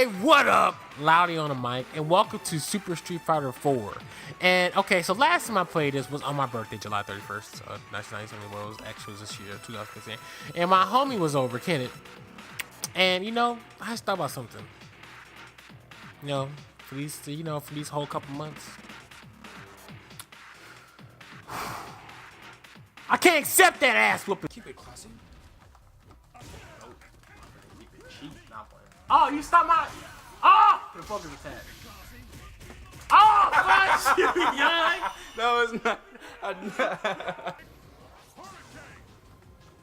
Hey, what up? Loudy on the mic, and welcome to Super Street Fighter 4. And okay, so last time I played this was on my birthday, July 31st, 1997. Well, it was actually this year, 2015. And my homie was over, Kenneth. And you know, I just thought about something. You know, for these whole couple months, I can't accept that ass whooping. Keep it classy. Oh, you stopped my. Oh! The focus attack. Oh, fuck you, young! No, it's not.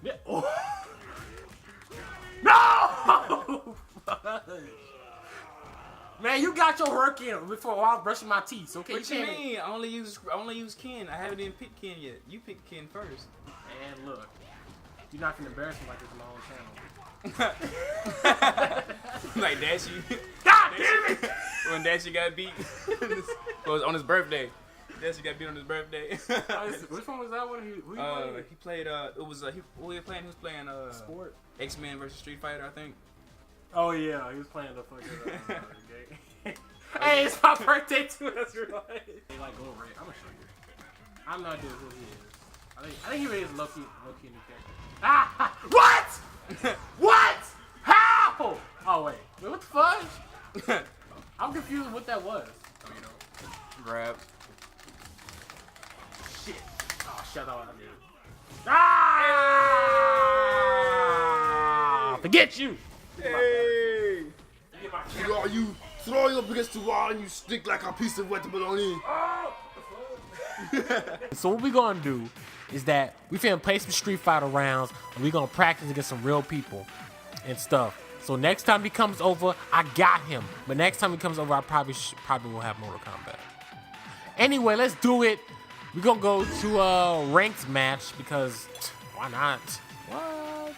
Yeah. Oh. No! Man, you got your hurricane before I was brushing my teeth, okay? What you mean? I only use Ken. I haven't even picked Ken yet. You picked Ken first. And look, you're not gonna embarrass me like this on my own channel. Like Dashy. God damn it! When Dashy got beat. Was on his birthday. Dashy got beat on his birthday. Which one was that one? Who he played. It was what he was playing. He was playing Sport. X-Men versus Street Fighter, I think. Oh yeah, he was playing the fucking game. Hey, it's my birthday too. That's right. They like go red. I'm gonna show you. I'm not doing who he is. I think he really is low-key in the character. Ah! What? What? How? Oh wait, what the fudge? I'm confused what that was. Oh, you know. Grab. Shit. Oh, shut up. I did. Ah! Forget you. Hey! You throw up against the wall and you stick like a piece of wet bologna. So what we gonna do is that we finna play some Street Fighter rounds and we gonna practice against some real people and stuff. So next time he comes over, I got him. But next time he comes over, I probably will have Mortal Kombat. Anyway, let's do it. We're gonna go to a ranked match because why not? What?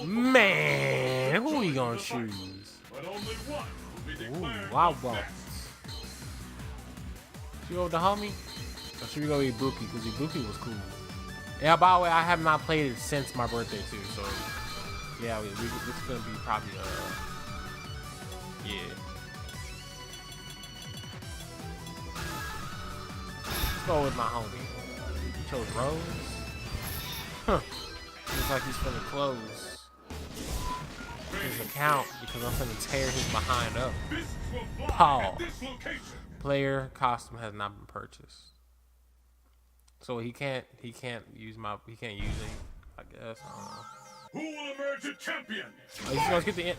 Man, who we gonna choose? Ooh, wow, wow. Should we go with the homie? Or should we go with Ibuki? Because Ibuki was cool. Yeah, by the way, I have not played it since my birthday too, so yeah, it's gonna be probably yeah. Let's go with my homie. He chose Rose. Huh. Looks like he's finna close his account because I'm finna tear his behind up. Paul. Player costume has not been purchased. So he can't use it, I guess. Who will emerge a champion? Oh, you gonna get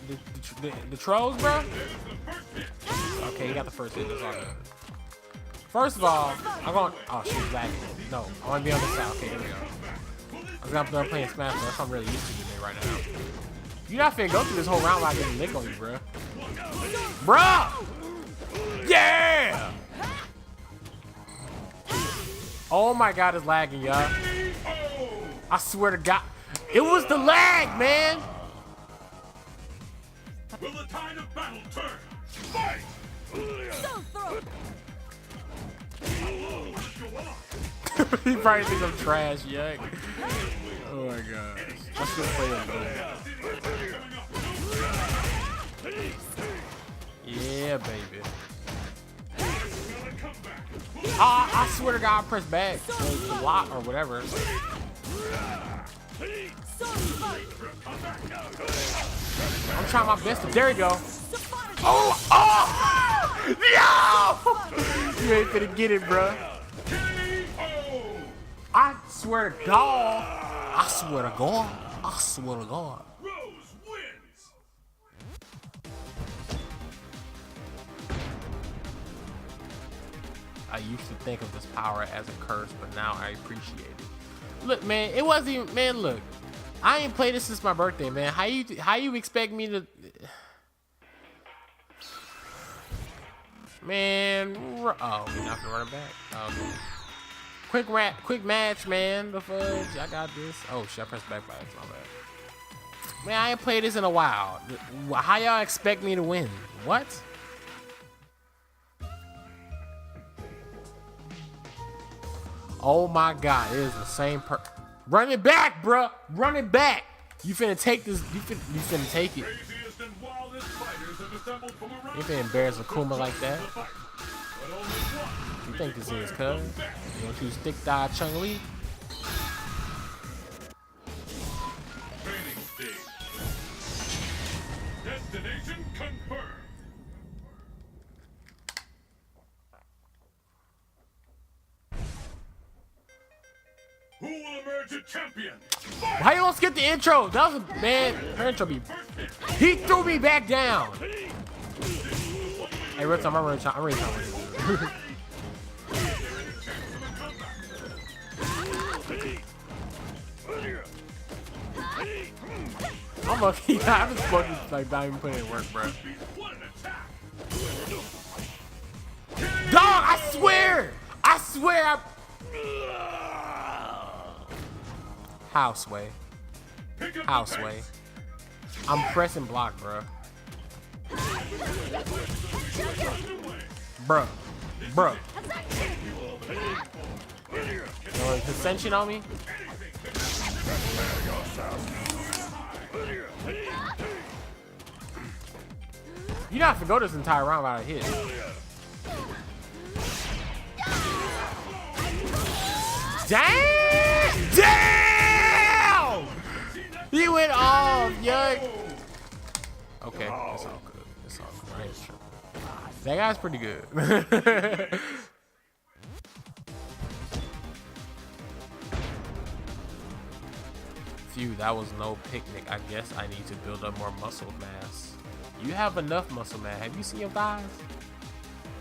the trolls, bro? Okay, he got the first hit. That's all good. First of all, I'm going. Oh, she's lagging. No, I want to be on this side. Okay, here we go. I was gonna playing Smash, but that's what I'm really used to today right now. You're not finna go through this whole round while I get a lick on you, bro. Bruh! Yeah! Oh my god, it's lagging, y'all. I swear to God. It was the lag, man! Will the tide of battle turn? Fight! He probably thinks I'm trash, yuck. Oh my god. Let's just play it, bro. Yeah, baby. I swear to God, I press back to block or whatever. I'm trying my best to. There we go. Oh! Oh! No! You ain't finna get it, bro. I swear to God. I swear to God. I swear to God. Rose wins! I used to think of this power as a curse, but now I appreciate it. Look, man, it wasn't even, man, look. I ain't played this since my birthday, man. How you expect me to... Man, oh, we're not gonna run it back. Quick match, man. The fudge, I got this. Oh shit, I pressed back by accident. My bad. Man, I ain't played this in a while. How y'all expect me to win? What? Oh my God, it is the same Run it back, bruh. Run it back. You finna take this. You finna take it. Craziest and wildest fighters have assembled from around You finna embarrass Akuma like that. the fight. But only one You think this is cuz? You want you stick thigh Chung Lee? training stage. Destination confirmed. Who will emerge a champion? Fight! How you gonna skip the intro? That was a man. Her intro be. He threw me back down. Hey, real time, I'm ready to I'm lucky. I'm just fucking like not even putting in work, bro. One attack. Dog, I swear! I swear! Houseway. Pick up the Houseway. pace. I'm pressing block, bro. Bruh. Bruh. No ascension on me? You don't have to go this entire round without a hit. Damn! Damn! He went off, yuck. Okay, it's all good. It's all good. I ain't tripping. That guy's pretty good. Phew, that was no picnic. I guess I need to build up more muscle mass. You have enough muscle mass. Have you seen your thighs?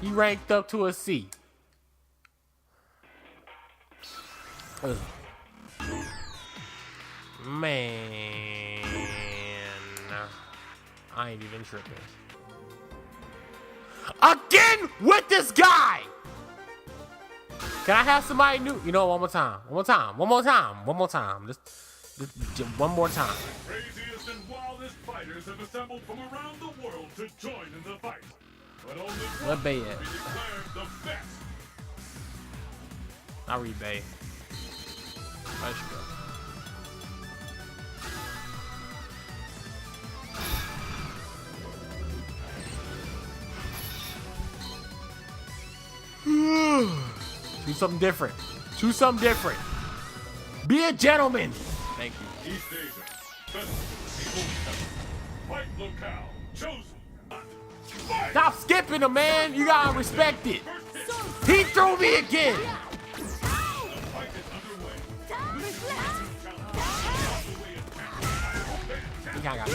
He ranked up to a C. Ugh. Man, I ain't even tripping. Again with this guy. Can I have somebody new? You know, one more time. One more time. One more time. One more time. Just one more time. Craziest and wildest fighters have assembled from around the world to join in the fight. But only Where one Bay will at? be declared the best. I read Bay. Let's go. Do something different. Do something different. Be a gentleman. Thank you. East Asia, Festival, Fight locale, chosen. Fight! Stop skipping him, man. You gotta respect it. He threw me again. Fight is underway. He kinda got me.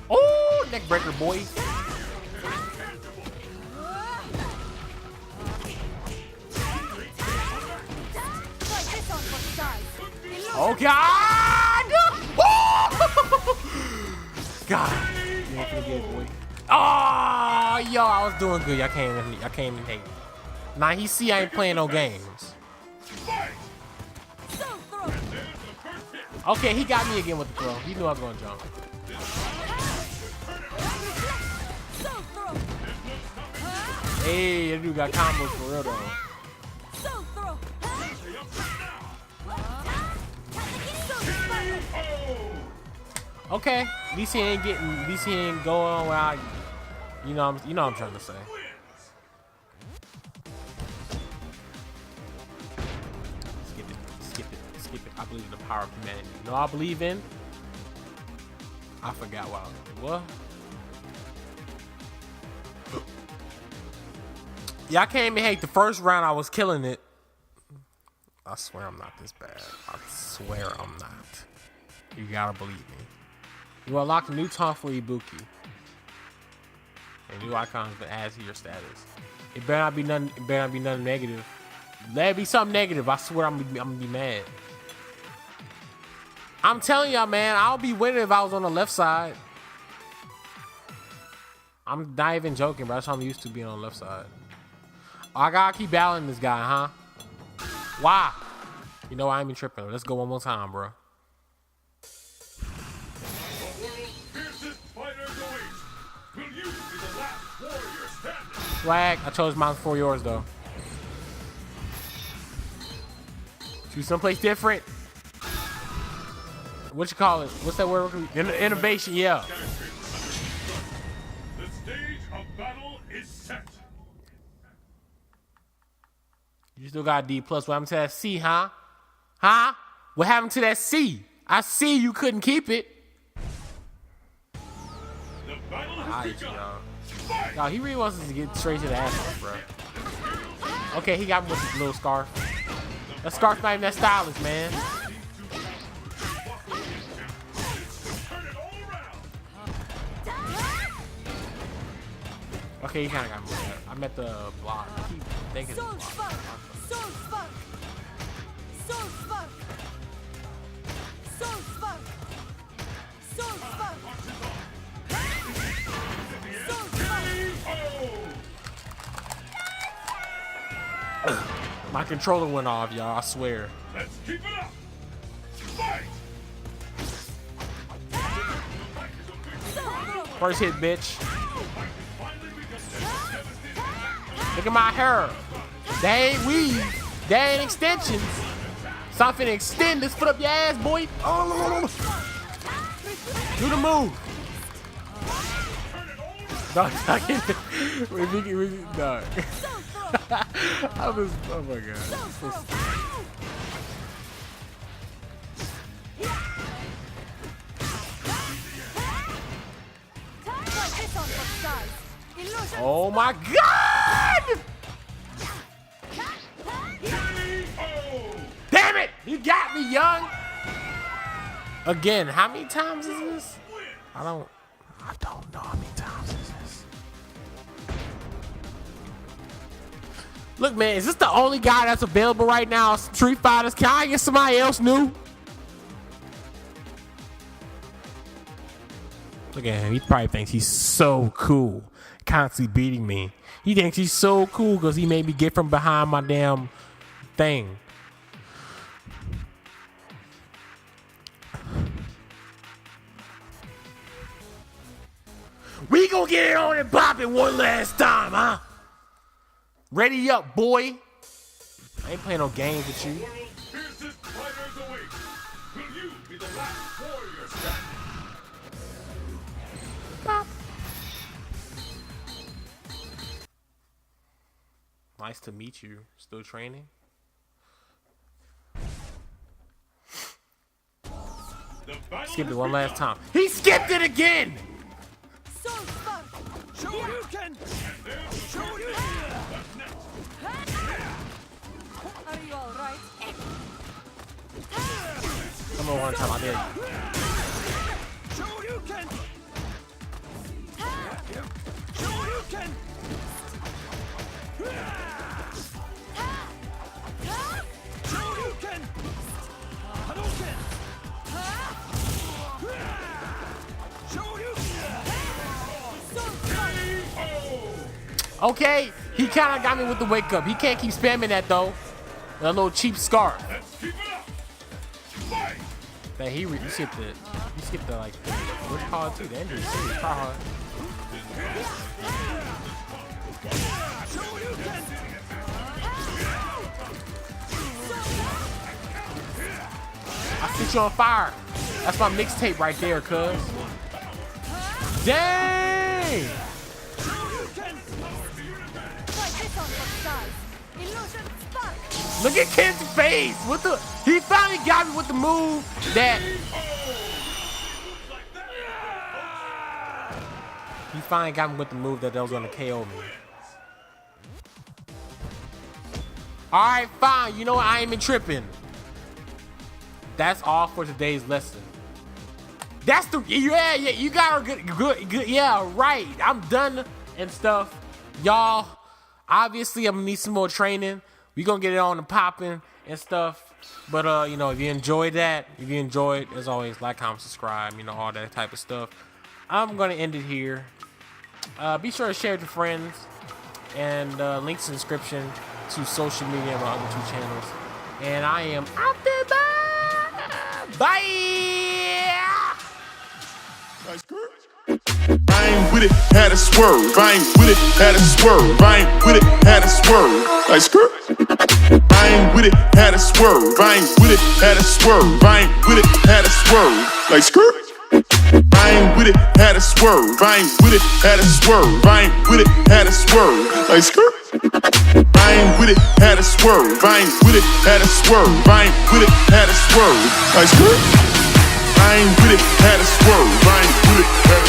Oh, neck breaker, boy. Oh God! God, you ain't gonna get it, boy. Oh, yo, I was doing good. Y'all can't even hate. Nah, he see I ain't playing no games. Okay, he got me again with the throw. He knew I was gonna jump. Hey, that dude got combos for real though. Okay, at least he ain't going without. You know what I'm trying to say. Skip it. I believe in the power of humanity. You know what I believe in? I forgot what. Yeah, I can't even hate the first round. I was killing it. I swear I'm not this bad. I swear I'm not. You gotta believe me. You unlock a new taunt for Ibuki. And new icons that add to your status. It better not be nothing. It better not be nothing negative. Let it be something negative. I swear I'm gonna be mad. I'm telling y'all, man. I'll be winning if I was on the left side. I'm not even joking, bro. That's how I'm used to being on the left side. I gotta keep battling this guy, huh? Why? You know I ain't even tripping. Let's go one more time, bro. Fiercest fighter awaits. Will you be the last warrior standing? Swag. I chose mine before yours though. Choose someplace different. What you call it? What's that word? Innovation. Yeah. The stage of battle is set. You still got D plus. What happened to that C, huh? Huh? What happened to that C? I see you couldn't keep it. The battle has begun. Y'all, he really wants us to get straight to the ass, bro. Okay, he got me with his little scarf. That scarf's not even that stylish, man. Okay, he kind of got me with that. I'm at the block. I keep thinking Soul it's the spark! block. Soul spark! Soul spark! Soul spark! Soul spark! Soul spark! My controller went off, y'all. I swear. Let's keep it up. Fight. First hit, bitch. Look at my hair. They ain't weave. They ain't extensions. So I'm finna extend this foot up your ass, boy. Oh. Do the move. No, no. I was, oh my god. Oh my god! Damn it! You got me, young! Again, how many times is this? I don't know how many times is this. Look, man, is this the only guy that's available right now? Street Fighters, can I get somebody else new? Look at him, he probably thinks he's so cool, constantly beating me. He thinks he's so cool because he made me get from behind my damn thing. We gonna get it on and pop it one last time, huh? Ready up, boy. I ain't playing no games with you. Fiercest fighters await. Will you be the last warrior standing? Pop. Nice to meet you. Still training? Skip it one last time. He skipped it again! Soul spark! Shoryuken! Are you alright? Come on, one time, I dare you. Shoryuken! Shoryuken! Shoryuken! Hadouken! Okay, he kind of got me with the wake up. He can't keep spamming that though. That little cheap scarf. Let's keep it up. Fight. That he skipped it. He skipped the like which hard too. The injury too. Try hard. I set you on fire. That's my mixtape right there, cuz. Dang! Look at Ken's face. What the? He finally got me with the move that. He finally got me with the move that was gonna KO me. All right, fine. You know what? I ain't been tripping. That's all for today's lesson. That's the yeah. You got her good. Yeah, right. I'm done and stuff, y'all. Obviously, I'm gonna need some more training. We gonna get it on and popping and stuff. But you know, if you enjoyed that, as always, like, comment, subscribe. You know, all that type of stuff. I'm gonna end it here. Be sure to share it to friends, and links in the description to social media and my other 2 channels. And I am out there. Bye. I'm with it, had a swerve. I ain't with it, had a swerve. I ain't with it, had a swerve. Like skirt. I ain't with it, had a swerve. I ain't with it, had a swerve. I ain't with it, had a swerve. Like skirt. I ain't with it, had a swerve. I ain't with it, had a swerve. I ain't with it, had a swerve. Like skirt. I ain't with it, had a swerve. I ain't with it, had a swerve. I ain't with it, had a swerve. Like skirt. I ain't with it, had a swerve. I ain't with it, had a